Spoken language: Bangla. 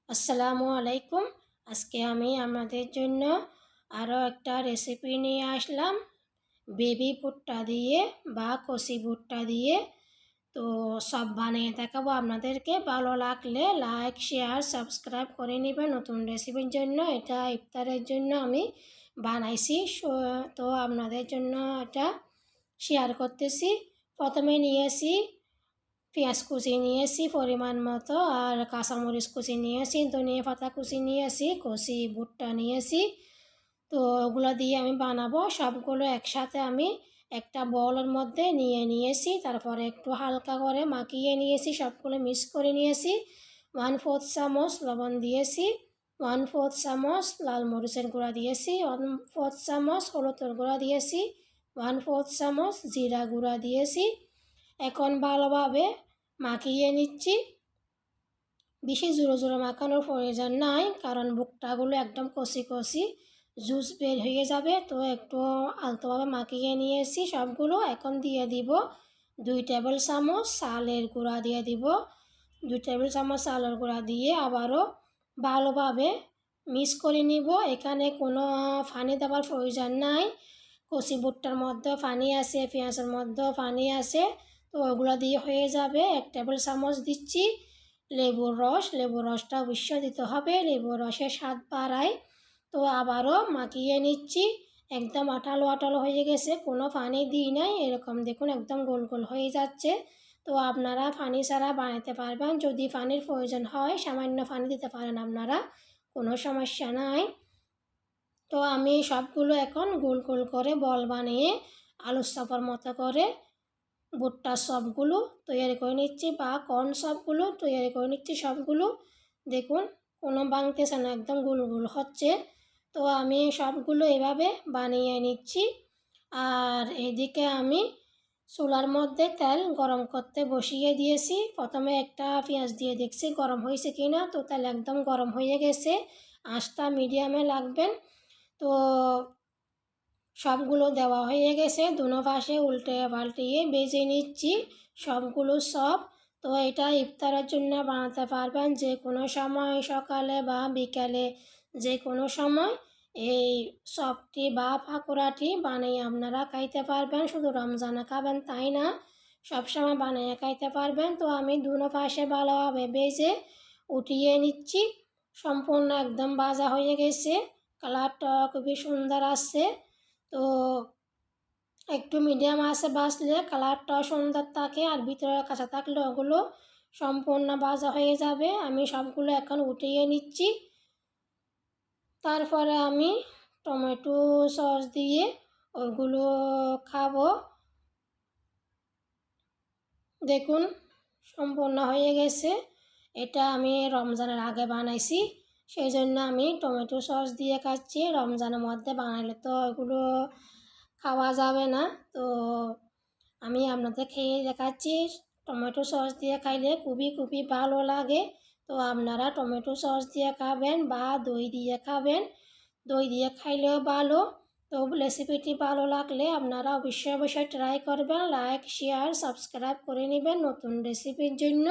আসসালামু আলাইকুম। আজকে আমি আমাদের জন্য আরও একটা রেসিপি নিয়ে আসলাম বেবি ভুট্টা দিয়ে বা কচি ভুট্টা দিয়ে। তো সব বানিয়ে দেখাবো আপনাদেরকে। ভালো লাগলে লাইক, শেয়ার, সাবস্ক্রাইব করে নেবেন নতুন রেসিপির জন্য। এটা ইফতারের জন্য আমি বানাইছি, তো আপনাদের জন্য এটা শেয়ার করতেছি। প্রথমে নিয়েছি পেঁয়াজ কুচি নিয়েছি পরিমাণ মতো, আর কাঁচামরিচ কুচি নিয়েছি, ধনিয়া পাতা কুচি নিয়েছি, কচি ভুট্টা নিয়েছি। তো ওগুলো দিয়ে আমি বানাবো। সবগুলো একসাথে আমি একটা বলের মধ্যে নিয়েছি। তারপরে একটু হালকা করে মাখিয়ে নিয়েছি, সবগুলো মিক্স করে নিয়েছি। 1/4 চামচ লবণ দিয়েছি, 1/4 চামচ লাল মরিচের গুঁড়া দিয়েছি, 1/4 চামচ হলুদের গুঁড়া দিয়েছি, 1/4 চামচ জিরা গুঁড়া দিয়েছি। এখন ভালোভাবে মাখিয়ে নিচ্ছি। বেশি জোরে জোরে মাখানোর প্রয়োজন নাই, কারণ ভুট্টাগুলো একদম কষি কষি জুস বের হয়ে যাবে। তো একটু আলতোভাবে মাখিয়ে নিয়েছি সবগুলো। এখন দিয়ে দিব 2 টেবিল চামচ চালের গুঁড়া দিয়ে দিব। 2 টেবিল চামচ চালের গুঁড়া দিয়ে আবারও ভালোভাবে মিক্স করে নিব। এখানে কোনো পানি দেওয়ার প্রয়োজন নাই। কচি ভুট্টার মধ্যে পানি আছে, পেঁয়াজের মধ্যেও পানি আছে, তো ওগুলো দিয়ে হয়ে যাবে। 1 টেবিল চামচ দিচ্ছি লেবুর রসটা অবশ্যই দিতে হবে, লেবুর রসের স্বাদ বাড়ায়। তো আবারও মাখিয়ে নিচ্ছি। একদম আঠালো আঠালো হয়ে গেছে, কোনো পানি দিই নাই। এরকম দেখুন একদম গোল গোল হয়ে যাচ্ছে। তো আপনারা পানি ছাড়া বানাতে পারবেন। যদি পানির প্রয়োজন হয় সামান্য পানি দিতে পারেন আপনারা, কোনো সমস্যা নাই। তো আমি সবগুলো এখন গোল গোল করে বল বানিয়ে আলুর চপের মতো করে ভুট্টার সবগুলো তৈরি করে নিচ্ছি, বা কর্ন সবগুলো তৈরি করে নিচ্ছি সবগুলো। দেখুন কোনো ভাঙতেছে না, একদম গোল গোল হচ্ছে। তো আমি সবগুলো এভাবে বানিয়ে নিচ্ছি। আর এদিকে আমি চুলার মধ্যে তেল গরম করতে বসিয়ে দিয়েছি। প্রথমে একটা পেঁয়াজ দিয়ে দেখছি গরম হয়েছে কি না। তো তেল একদম গরম হয়ে গেছে, আঁচটা মিডিয়ামে রাখবেন। তো সবগুলো দেওয়া হয়ে গেছে, দুনো পাশে উল্টে পাল্টিয়ে ভেজে নিচ্ছি সবগুলো সব। তো এটা ইফতারের জন্য বানাতে পারবেন যে কোনো সময়, সকালে বা বিকালে, যে কোনো সময় এই চপটি বা পাকোড়াটি বানিয়ে আপনারা খাইতে পারবেন। শুধু রমজানে খাবেন তাই না, সবসময় বানিয়ে খাইতে পারবেন। তো আমি দুনো পাশে ভালোভাবে ভেজে উঠিয়ে নিচ্ছি। সম্পূর্ণ একদম ভাজা হয়ে গেছে, কালারটা খুবই সুন্দর আসছে। তো একটু মিডিয়াম আছে ভাজলে কালারটাও সুন্দর থাকে, আর ভিতরে কাঁচা থাকলে ওগুলো সম্পূর্ণ ভাজা হয়ে যাবে। আমি সবগুলো এখন উঠিয়ে নিচ্ছি। তারপরে আমি টমেটো সস দিয়ে ওগুলো খাবো। দেখুন সম্পূর্ণ হয়ে গেছে। এটা আমি রমজানের আগে বানাইছি, সেই জন্য আমি টমেটো সস দিয়ে খাচ্ছি। রমজানের মধ্যে বানাইলে তো এগুলো খাওয়া যাবে না। তো আমি আপনাদের খেয়ে দেখাচ্ছি। টমেটো সস দিয়ে খাইলে খুবই খুবই ভালো লাগে। তো আপনারা টমেটো সস দিয়ে খাবেন বা দই দিয়ে খাবেন, দই দিয়ে খাইলেও ভালো। তো রেসিপিটি ভালো লাগলে আপনারা অবশ্যই অবশ্যই ট্রাই করবেন। লাইক, শেয়ার, সাবস্ক্রাইব করে নেবেন নতুন রেসিপির জন্য।